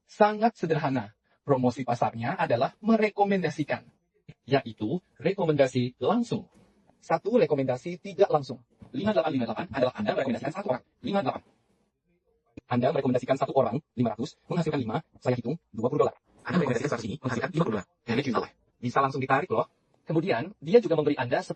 Sangat sederhana. Promosi pasarnya adalah merekomendasikan, yaitu rekomendasi langsung. Satu rekomendasi tidak langsung. 5858 adalah Anda merekomendasikan satu orang. 58. Anda merekomendasikan satu orang, 500, menghasilkan 5, saya hitung, $20. Anda merekomendasikan 100 ini, menghasilkan $50. Bisa langsung ditarik loh. Kemudian, dia juga memberi Anda 10%.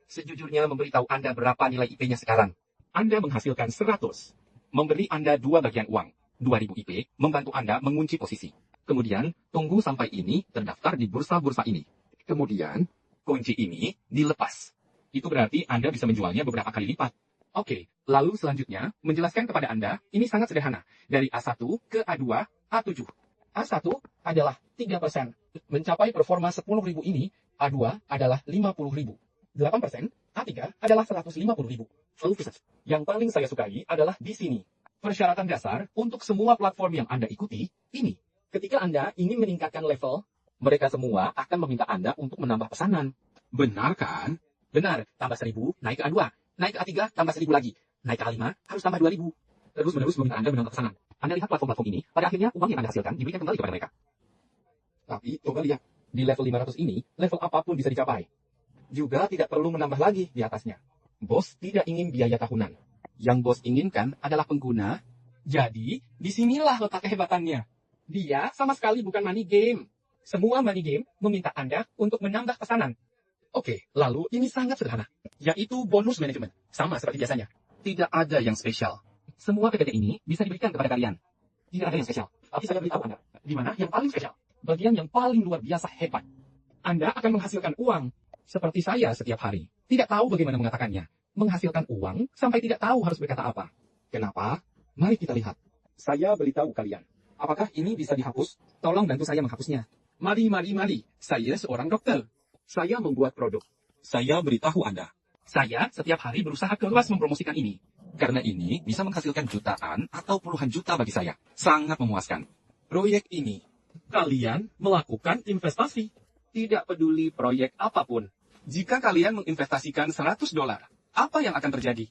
Sejujurnya memberitahu Anda berapa nilai IP-nya sekarang. Anda menghasilkan 100. Memberi Anda 2 bagian uang. 2000 IP membantu Anda mengunci posisi. Kemudian, tunggu sampai ini terdaftar di bursa-bursa ini. Kemudian, kunci ini dilepas. Itu berarti Anda bisa menjualnya beberapa kali lipat. Oke, lalu selanjutnya, menjelaskan kepada Anda, ini sangat sederhana. Dari A1 ke A2, A7. A1 adalah 3%. Mencapai performa 10.000 ini, A2 adalah 50.000. 8%, A3 adalah 150.000. Yang paling saya sukai adalah di sini. Persyaratan dasar untuk semua platform yang Anda ikuti, ini. Ketika Anda ingin meningkatkan level, mereka semua akan meminta Anda untuk menambah pesanan. Benar kan? Benar, tambah 1.000, naik ke A2. Naik ke A3, tambah 1.000 lagi. Naik ke A5, harus tambah 2.000. Terus-menerus meminta Anda menambah pesanan. Anda lihat platform-platform ini, pada akhirnya uang yang Anda hasilkan diberikan kembali kepada mereka. Tapi, coba lihat. Di level 500 ini, level apapun bisa dicapai. Juga tidak perlu menambah lagi di atasnya. Bos tidak ingin biaya tahunan. Yang bos inginkan adalah pengguna. Jadi, disinilah letak kehebatannya. Dia sama sekali bukan money game. Semua money game meminta Anda untuk menambah pesanan. Oke, lalu ini sangat sederhana, yaitu bonus manajemen. Sama seperti biasanya. Tidak ada yang spesial. Semua PPT ini bisa diberikan kepada kalian. Tidak ada yang spesial. Tapi saya beritahu Anda, di mana yang paling spesial. Bagian yang paling luar biasa hebat. Anda akan menghasilkan uang. Seperti saya setiap hari. Tidak tahu bagaimana mengatakannya. Menghasilkan uang sampai tidak tahu harus berkata apa. Kenapa? Mari kita lihat. Saya beritahu kalian. Apakah ini bisa dihapus? Tolong bantu saya menghapusnya. Mari. Saya seorang dokter. Saya membuat produk. Saya beritahu Anda. Saya setiap hari berusaha keras mempromosikan ini. Karena ini bisa menghasilkan jutaan atau puluhan juta bagi saya. Sangat memuaskan. Proyek ini. Kalian melakukan investasi. Tidak peduli proyek apapun. Jika kalian menginvestasikan $100, apa yang akan terjadi?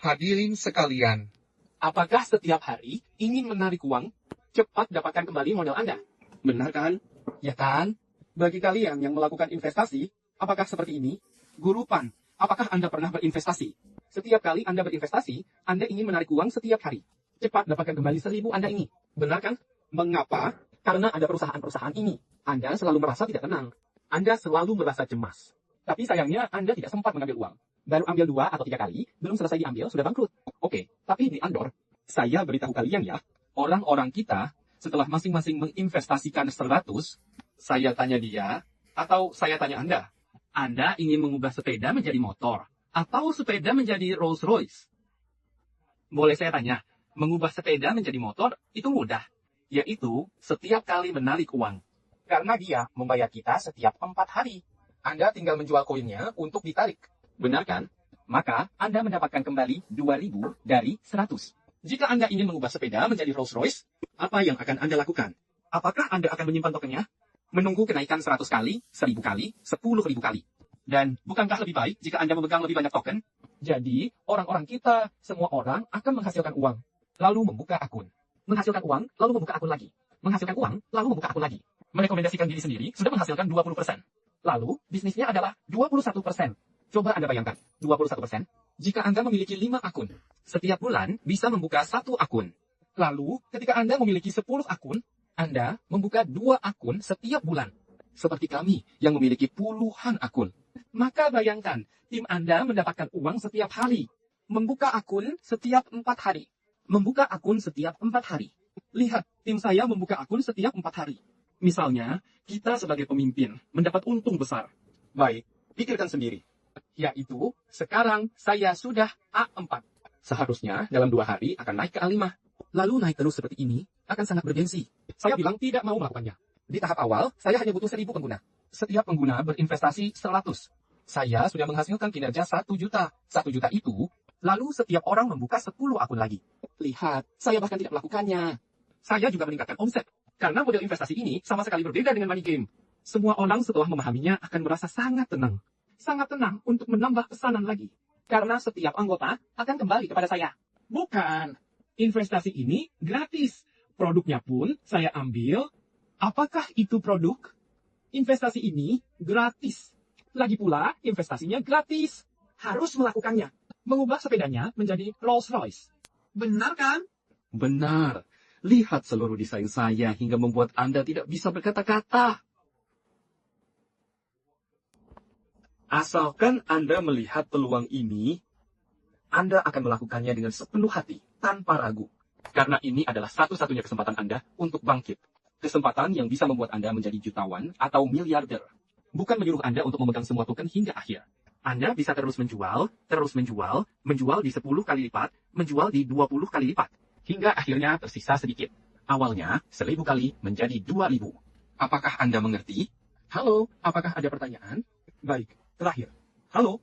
Hadirin sekalian. Apakah setiap hari ingin menarik uang, cepat dapatkan kembali modal Anda? Benar kan? Ya kan? Bagi kalian yang melakukan investasi, apakah seperti ini? Guru Pan, apakah Anda pernah berinvestasi? Setiap kali Anda berinvestasi, Anda ingin menarik uang setiap hari. Cepat dapatkan kembali 1.000 Anda ini. Benar kan? Mengapa? Karena ada perusahaan-perusahaan ini. Anda selalu merasa tidak tenang. Anda selalu merasa cemas. Tapi sayangnya Anda tidak sempat mengambil uang. Baru ambil 2 atau 3 kali, belum selesai diambil, sudah bangkrut. Oke, tapi di Andor, saya beritahu kalian ya, orang-orang kita, setelah masing-masing menginvestasikan 100, saya tanya dia, atau saya tanya Anda ingin mengubah sepeda menjadi motor, atau sepeda menjadi Rolls Royce? Boleh saya tanya, mengubah sepeda menjadi motor, itu mudah. Yaitu, setiap kali menarik uang. Karena dia membayar kita setiap 4 hari. Anda tinggal menjual koinnya untuk ditarik. Benar kan? Maka Anda mendapatkan kembali 2.000 dari 100. Jika Anda ingin mengubah sepeda menjadi Rolls Royce, apa yang akan Anda lakukan? Apakah Anda akan menyimpan tokennya? Menunggu kenaikan 100 kali, 1.000 kali, 10.000 kali. Dan bukankah lebih baik jika Anda memegang lebih banyak token? Jadi, orang-orang kita, semua orang akan menghasilkan uang. Lalu membuka akun. Menghasilkan uang, lalu membuka akun lagi. Menghasilkan uang, lalu membuka akun lagi. Merekomendasikan diri sendiri sudah menghasilkan 20%. Lalu, bisnisnya adalah 21%. Coba Anda bayangkan, 21%. Jika Anda memiliki 5 akun, setiap bulan bisa membuka 1 akun. Lalu, ketika Anda memiliki 10 akun, Anda membuka 2 akun setiap bulan. Seperti kami yang memiliki puluhan akun. Maka bayangkan, tim Anda mendapatkan uang setiap hari. Membuka akun setiap 4 hari. Membuka akun setiap 4 hari. Lihat, tim saya membuka akun setiap 4 hari. Misalnya, kita sebagai pemimpin mendapat untung besar. Baik, pikirkan sendiri. Yaitu, sekarang saya sudah A4. Seharusnya dalam 2 hari akan naik ke A5. Lalu naik terus seperti ini, akan sangat bergengsi. Saya bilang tidak mau melakukannya. Di tahap awal, saya hanya butuh 1.000 pengguna. Setiap pengguna berinvestasi 100. Saya sudah menghasilkan kinerja 1 juta. 1 juta itu, lalu setiap orang membuka 10 akun lagi. Lihat, saya bahkan tidak melakukannya. Saya juga meningkatkan omset. Karena model investasi ini sama sekali berbeda dengan money game. Semua orang setelah memahaminya akan merasa sangat tenang. Sangat tenang untuk menambah pesanan lagi. Karena setiap anggota akan kembali kepada saya. Bukan. Investasi ini gratis. Produknya pun saya ambil. Apakah itu produk? Investasi ini gratis. Lagi pula, investasinya gratis. Harus melakukannya. Mengubah sepedanya menjadi Rolls Royce. Benar kan? Benar. Lihat seluruh desain saya hingga membuat Anda tidak bisa berkata-kata. Asalkan Anda melihat peluang ini, Anda akan melakukannya dengan sepenuh hati, tanpa ragu. Karena ini adalah satu-satunya kesempatan Anda untuk bangkit. Kesempatan yang bisa membuat Anda menjadi jutawan atau miliarder. Bukan menyuruh Anda untuk memegang semua token hingga akhir. Anda bisa terus menjual di 10 kali lipat, menjual di 20 kali lipat. Hingga akhirnya tersisa sedikit. Awalnya 1000 kali menjadi 2000. Apakah Anda mengerti? Halo, apakah ada pertanyaan? Baik, terakhir. Halo,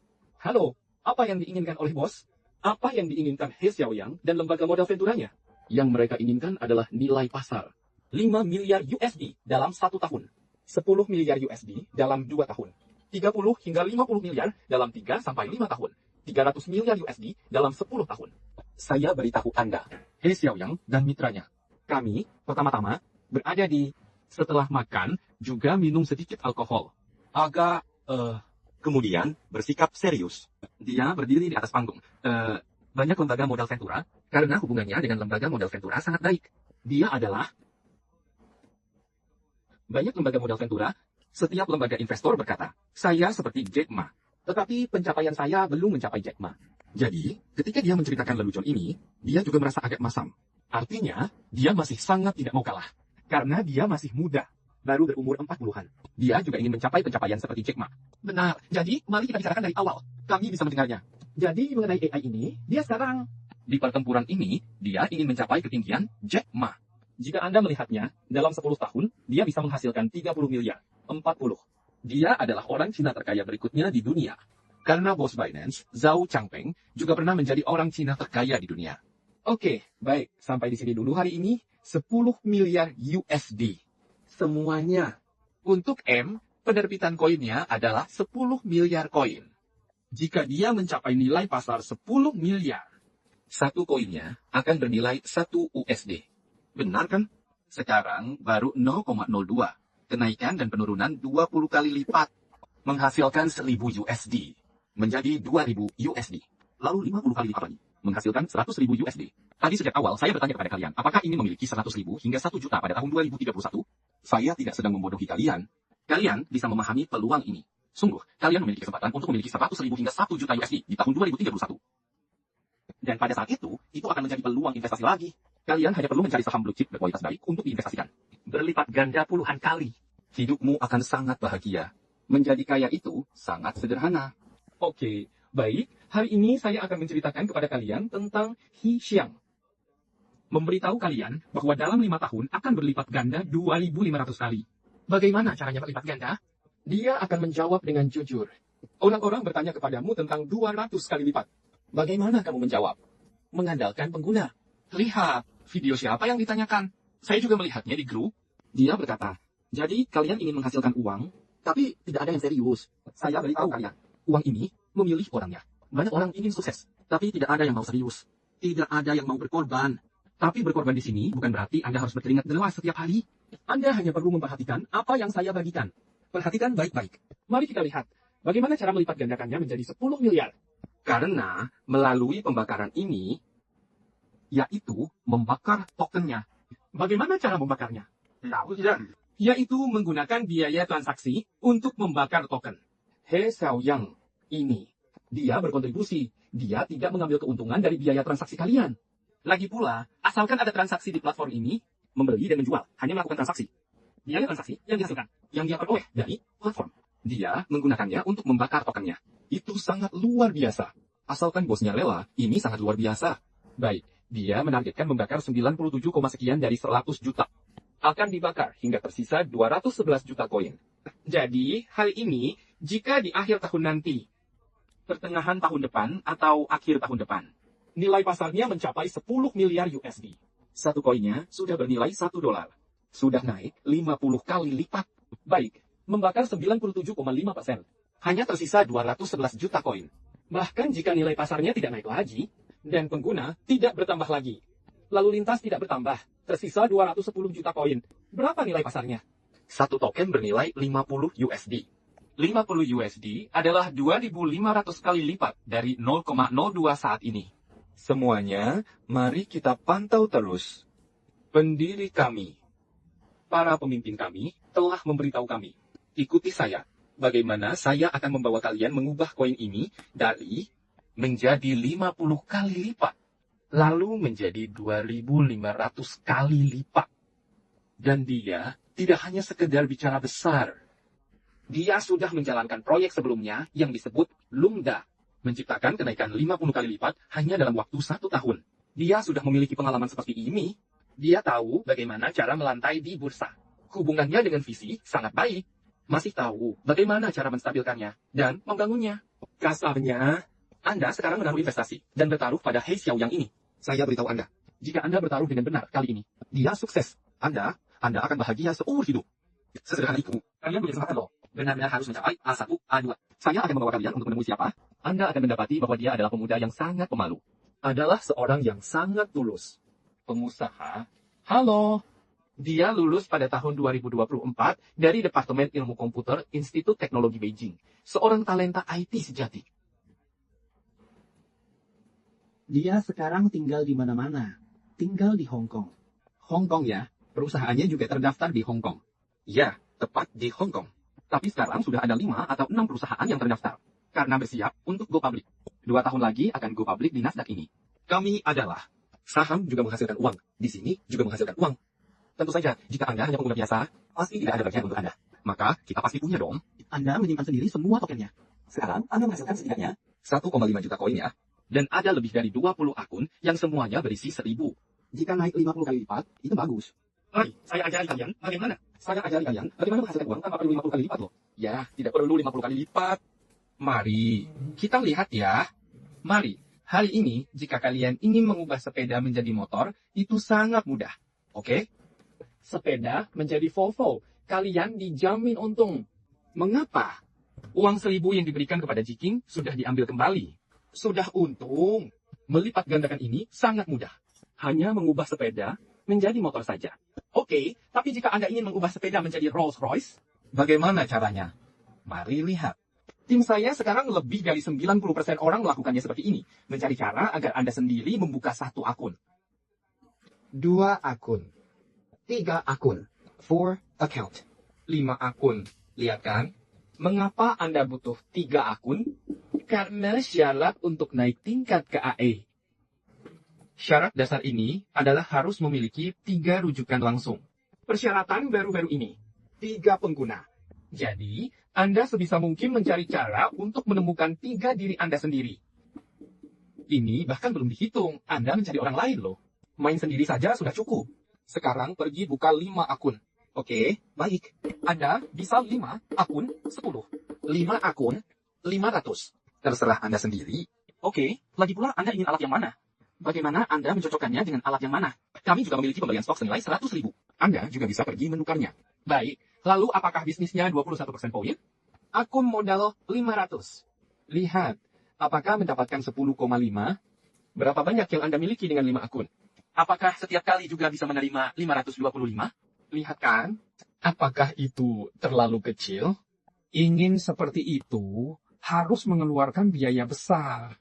apa yang diinginkan oleh bos? Apa yang diinginkan He Xiaoyang dan lembaga modal venturanya? Yang mereka inginkan adalah nilai pasar. 5 miliar USD dalam 1 tahun. 10 miliar USD dalam 2 tahun. 30 hingga 50 miliar dalam 3 sampai 5 tahun. 300 miliar USD dalam 10 tahun. Saya beritahu Anda, He Xiaoyang dan mitranya. Kami, pertama-tama, berada di setelah makan, juga minum sedikit alkohol. Kemudian bersikap serius. Dia berdiri di atas panggung. Banyak lembaga modal ventura, karena hubungannya dengan lembaga modal ventura sangat baik. Dia adalah banyak lembaga modal ventura, setiap lembaga investor berkata, saya seperti Jack Ma. Tetapi pencapaian saya belum mencapai Jack Ma. Jadi, ketika dia menceritakan lelucon ini, dia juga merasa agak masam. Artinya, dia masih sangat tidak mau kalah. Karena dia masih muda, baru berumur 40-an. Dia juga ingin mencapai pencapaian seperti Jack Ma. Benar, jadi mari kita bicarakan dari awal. Kami bisa mendengarnya. Jadi mengenai AI ini, dia sekarang di pertempuran ini, dia ingin mencapai ketinggian Jack Ma. Jika Anda melihatnya, dalam 10 tahun, dia bisa menghasilkan 30 miliar, 40. Dia adalah orang Cina terkaya berikutnya di dunia. Karena bos Binance, Zhao Changpeng, juga pernah menjadi orang Cina terkaya di dunia. Oke, baik. Sampai di sini dulu hari ini, 10 miliar USD. Semuanya. Untuk M, penerbitan koinnya adalah 10 miliar koin. Jika dia mencapai nilai pasar 10 miliar, satu koinnya akan bernilai 1 USD. Benar kan? Sekarang baru 0,02. Kenaikan dan penurunan 20 kali lipat. Menghasilkan 1000 USD. Menjadi 2000 USD. Lalu 50 kali lipat lagi. Menghasilkan 100.000 USD. Tadi sejak awal saya bertanya kepada kalian, apakah ingin memiliki 100.000 hingga 1 juta pada tahun 2031? Saya tidak sedang membodohi kalian. Kalian bisa memahami peluang ini. Sungguh, kalian memiliki kesempatan untuk memiliki 100.000 hingga 1 juta USD di tahun 2031. Dan pada saat itu akan menjadi peluang investasi lagi. Kalian hanya perlu mencari saham blue chip berkualitas baik untuk diinvestasikan. Berlipat ganda puluhan kali. Hidupmu akan sangat bahagia. Menjadi kaya itu sangat sederhana. Oke, baik. Hari ini saya akan menceritakan kepada kalian tentang He Xiang. Memberitahu kalian bahwa dalam 5 tahun akan berlipat ganda 2.500 kali. Bagaimana caranya berlipat ganda? Dia akan menjawab dengan jujur. Orang-orang bertanya kepadamu tentang 200 kali lipat. Bagaimana kamu menjawab? Mengandalkan pengguna. Lihat, video siapa yang ditanyakan? Saya juga melihatnya di grup. Dia berkata, jadi kalian ingin menghasilkan uang, tapi tidak ada yang serius. Saya beritahu kalian, uang ini memilih orangnya. Banyak orang ingin sukses, tapi tidak ada yang mau serius. Tidak ada yang mau berkorban. Tapi berkorban di sini bukan berarti Anda harus berkeringat deras setiap hari. Anda hanya perlu memperhatikan apa yang saya bagikan. Perhatikan baik-baik. Mari kita lihat, bagaimana cara melipat gandakannya menjadi 10 miliar. Karena melalui pembakaran ini, yaitu membakar tokennya. Bagaimana cara membakarnya? Tahu tidak? Yaitu menggunakan biaya transaksi untuk membakar token. He Xiaoyang ini, dia berkontribusi. Dia tidak mengambil keuntungan dari biaya transaksi kalian. Lagi pula, asalkan ada transaksi di platform ini, membeli dan menjual, hanya melakukan transaksi. Biaya transaksi yang dihasilkan, yang dia peroleh dari platform. Dia menggunakannya untuk membakar tokennya. Itu sangat luar biasa. Asalkan bosnya rela, ini sangat luar biasa. Baik. Dia menargetkan membakar 97, sekian dari 100 juta. Akan dibakar hingga tersisa 211 juta koin. Jadi, hal ini, jika di akhir tahun nanti, pertengahan tahun depan atau akhir tahun depan, nilai pasarnya mencapai 10 miliar USD. Satu koinnya sudah bernilai $1. Sudah naik 50 kali lipat. Baik, membakar 97,5%. Hanya tersisa 211 juta koin. Bahkan jika nilai pasarnya tidak naik lagi, dan pengguna tidak bertambah lagi. Lalu lintas tidak bertambah. Tersisa 210 juta koin. Berapa nilai pasarnya? Satu token bernilai 50 USD. 50 USD adalah 2.500 kali lipat dari 0,02 saat ini. Semuanya, mari kita pantau terus. Pendiri kami, para pemimpin kami telah memberitahu kami. Ikuti saya, bagaimana saya akan membawa kalian mengubah koin ini dari menjadi 50 kali lipat, lalu menjadi 2.500 kali lipat. Dan dia tidak hanya sekedar bicara besar. Dia sudah menjalankan proyek sebelumnya yang disebut Lumda, menciptakan kenaikan 50 kali lipat hanya dalam waktu 1 tahun. Dia sudah memiliki pengalaman seperti ini. Dia tahu bagaimana cara melantai di bursa. Hubungannya dengan visi sangat baik. Masih tahu bagaimana cara menstabilkannya dan membangunnya. Kasarnya, Anda sekarang menaruh investasi dan bertaruh pada He Xiao yang ini. Saya beritahu Anda, jika Anda bertaruh dengan benar kali ini, dia sukses. Anda akan bahagia seumur hidup. Sesederhana itu, kalian punya kesempatan loh. Benar-benar harus mencapai A1, A2. Saya akan membawa kalian untuk menemui siapa? Anda akan mendapati bahwa dia adalah pemuda yang sangat pemalu. Adalah seorang yang sangat tulus. Pengusaha. Halo. Dia lulus pada tahun 2024 dari Departemen Ilmu Komputer Institut Teknologi Beijing. Seorang talenta IT sejati. Dia sekarang tinggal di mana-mana. Tinggal di Hong Kong. Hong Kong ya. Perusahaannya juga terdaftar di Hong Kong. Ya, tepat di Hong Kong. Tapi sekarang sudah ada 5 atau 6 perusahaan yang terdaftar. Karena bersiap untuk go public. 2 tahun lagi akan go public di Nasdaq ini. Kami adalah saham juga menghasilkan uang. Di sini juga menghasilkan uang. Tentu saja, jika Anda hanya pengguna biasa, pasti tidak ada bagian untuk Anda. Maka, kita pasti punya dong. Anda menyimpan sendiri semua tokennya. Sekarang, Anda menghasilkan setidaknya 1,5 juta koin ya. Dan ada lebih dari 20 akun yang semuanya berisi 1.000. Jika naik 50 kali lipat, itu bagus. Mari, saya ajari kalian bagaimana. Saya ajari kalian bagaimana menghasilkan uang tanpa perlu 50 kali lipat loh. Ya, tidak perlu 50 kali lipat. Mari, kita lihat ya. Mari, hari ini jika kalian ingin mengubah sepeda menjadi motor, itu sangat mudah. Oke? Sepeda menjadi Volvo. Kalian dijamin untung. Mengapa? Uang 1.000 yang diberikan kepada Jiking sudah diambil kembali. Sudah untung. Melipat gandakan ini sangat mudah. Hanya mengubah sepeda menjadi motor saja. Oke, tapi jika Anda ingin mengubah sepeda menjadi Rolls Royce, bagaimana caranya? Mari lihat. Tim saya sekarang lebih dari 90% orang melakukannya seperti ini. Mencari cara agar Anda sendiri membuka 1 akun. 2 akun. 3 akun. 4 account. 5 akun. Lihat kan? Mengapa Anda butuh 3 akun? Karena syarat untuk naik tingkat ke AE. Syarat dasar ini adalah harus memiliki 3 rujukan langsung. Persyaratan baru-baru ini, 3 pengguna. Jadi, Anda sebisa mungkin mencari cara untuk menemukan 3 diri Anda sendiri. Ini bahkan belum dihitung, Anda mencari orang lain loh. Main sendiri saja sudah cukup. Sekarang pergi buka 5 akun. Oke, baik. Anda bisa 5 akun 10. 5 akun 500. Terserah Anda sendiri. Oke, lagi pula Anda ingin alat yang mana? Bagaimana Anda mencocokkannya dengan alat yang mana? Kami juga memiliki pembelian stok senilai 100.000. Anda juga bisa pergi menukarnya. Baik, lalu apakah bisnisnya 21% poin? Akun modal 500. Lihat, apakah mendapatkan 10,5? Berapa banyak yang Anda miliki dengan 5 akun? Apakah setiap kali juga bisa menerima 525? Lihat kan? Apakah itu terlalu kecil? Ingin seperti itu, harus mengeluarkan biaya besar.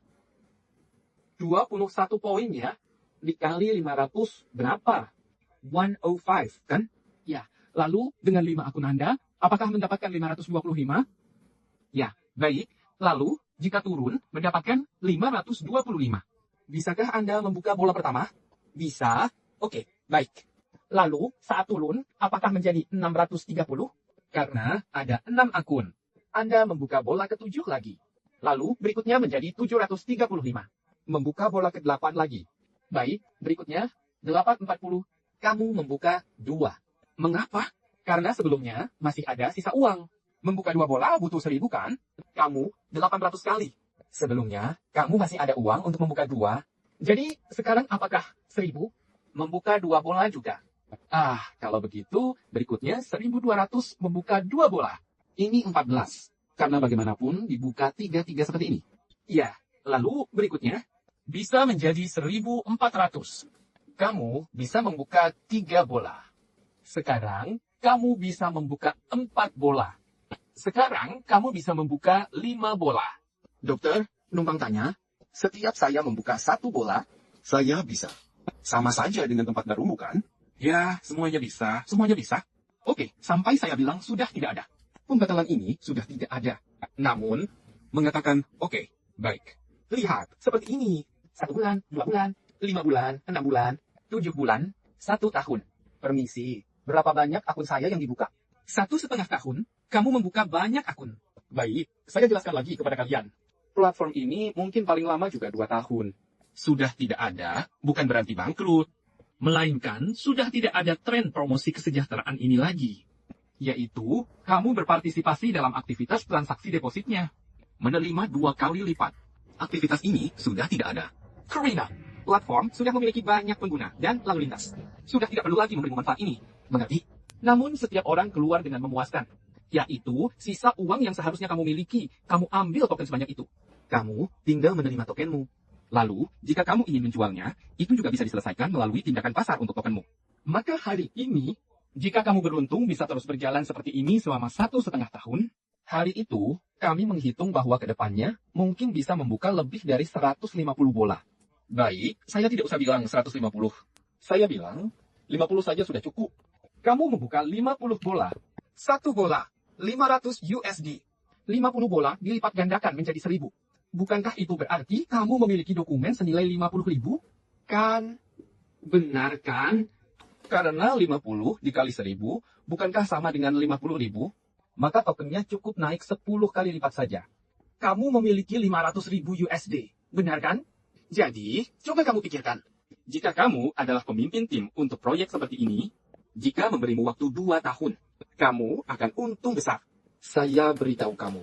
21 poin ya, dikali 500 berapa? 105, kan? Ya, lalu dengan 5 akun Anda, apakah mendapatkan 525? Ya, baik. Lalu, jika turun, mendapatkan 525. Bisakah Anda membuka bola pertama? Bisa. Oke, baik. Lalu, saat turun, apakah menjadi 630? Karena ada 6 akun. Anda membuka bola ke-7 lagi. Lalu, berikutnya menjadi 735. Membuka bola ke-8 lagi. Baik, berikutnya 840. Kamu membuka 2. Mengapa? Karena sebelumnya masih ada sisa uang. Membuka 2 bola butuh 1.000 kan? Kamu 800 kali. Sebelumnya, kamu masih ada uang untuk membuka 2. Jadi, sekarang apakah 1.000? Membuka 2 bola juga. Kalau begitu, berikutnya 1.200 membuka 2 bola. Ini 14. Karena bagaimanapun dibuka 3-3 seperti ini. Ya, lalu berikutnya bisa menjadi 1.400. kamu bisa membuka 3 bola. Sekarang, kamu bisa membuka 4 bola. Sekarang, kamu bisa membuka 5 bola. Dokter, numpang tanya, setiap saya membuka 1 bola, saya bisa. Sama saja dengan tempat baru, bukan? Ya, semuanya bisa. Semuanya bisa. Oke, sampai saya bilang sudah tidak ada. Pembatalan ini sudah tidak ada. Namun, mengatakan, oke, baik. Lihat, seperti ini. 1 bulan, 2 bulan, 5 bulan, 6 bulan, 7 bulan, 1 tahun. Permisi, berapa banyak akun saya yang dibuka? 1,5 tahun, kamu membuka banyak akun. Baik, saya jelaskan lagi kepada kalian. Platform ini mungkin paling lama juga 2 tahun. Sudah tidak ada, bukan berarti bangkrut. Melainkan, sudah tidak ada tren promosi kesejahteraan ini lagi. Yaitu, kamu berpartisipasi dalam aktivitas transaksi depositnya. Menerima 2 kali lipat. Aktivitas ini sudah tidak ada. Karina, platform sudah memiliki banyak pengguna dan lalu lintas. Sudah tidak perlu lagi memberi manfaat ini. Mengerti? Namun setiap orang keluar dengan memuaskan. Yaitu, sisa uang yang seharusnya kamu miliki, kamu ambil token sebanyak itu. Kamu tinggal menerima tokenmu. Lalu, jika kamu ingin menjualnya, itu juga bisa diselesaikan melalui tindakan pasar untuk tokenmu. Maka hari ini, jika kamu beruntung bisa terus berjalan seperti ini selama 1,5 tahun, Hari itu, kami menghitung bahwa ke depannya mungkin bisa membuka lebih dari 150 bola. Baik, saya tidak usah bilang 150. Saya bilang, 50 saja sudah cukup. kamu membuka 50 bola. 1 bola, 500 USD. 50 bola dilipat gandakan menjadi 1.000. Bukankah itu berarti kamu memiliki dokumen senilai 50.000? Kan? Benar kan? Karena 50 dikali 1.000, bukankah sama dengan 50.000? Maka tokennya cukup naik 10 kali lipat saja. Kamu memiliki 500.000 USD, benar kan? Jadi, coba kamu pikirkan. Jika kamu adalah pemimpin tim untuk proyek seperti ini, jika memberimu waktu 2 tahun, kamu akan untung besar. Saya beritahu kamu,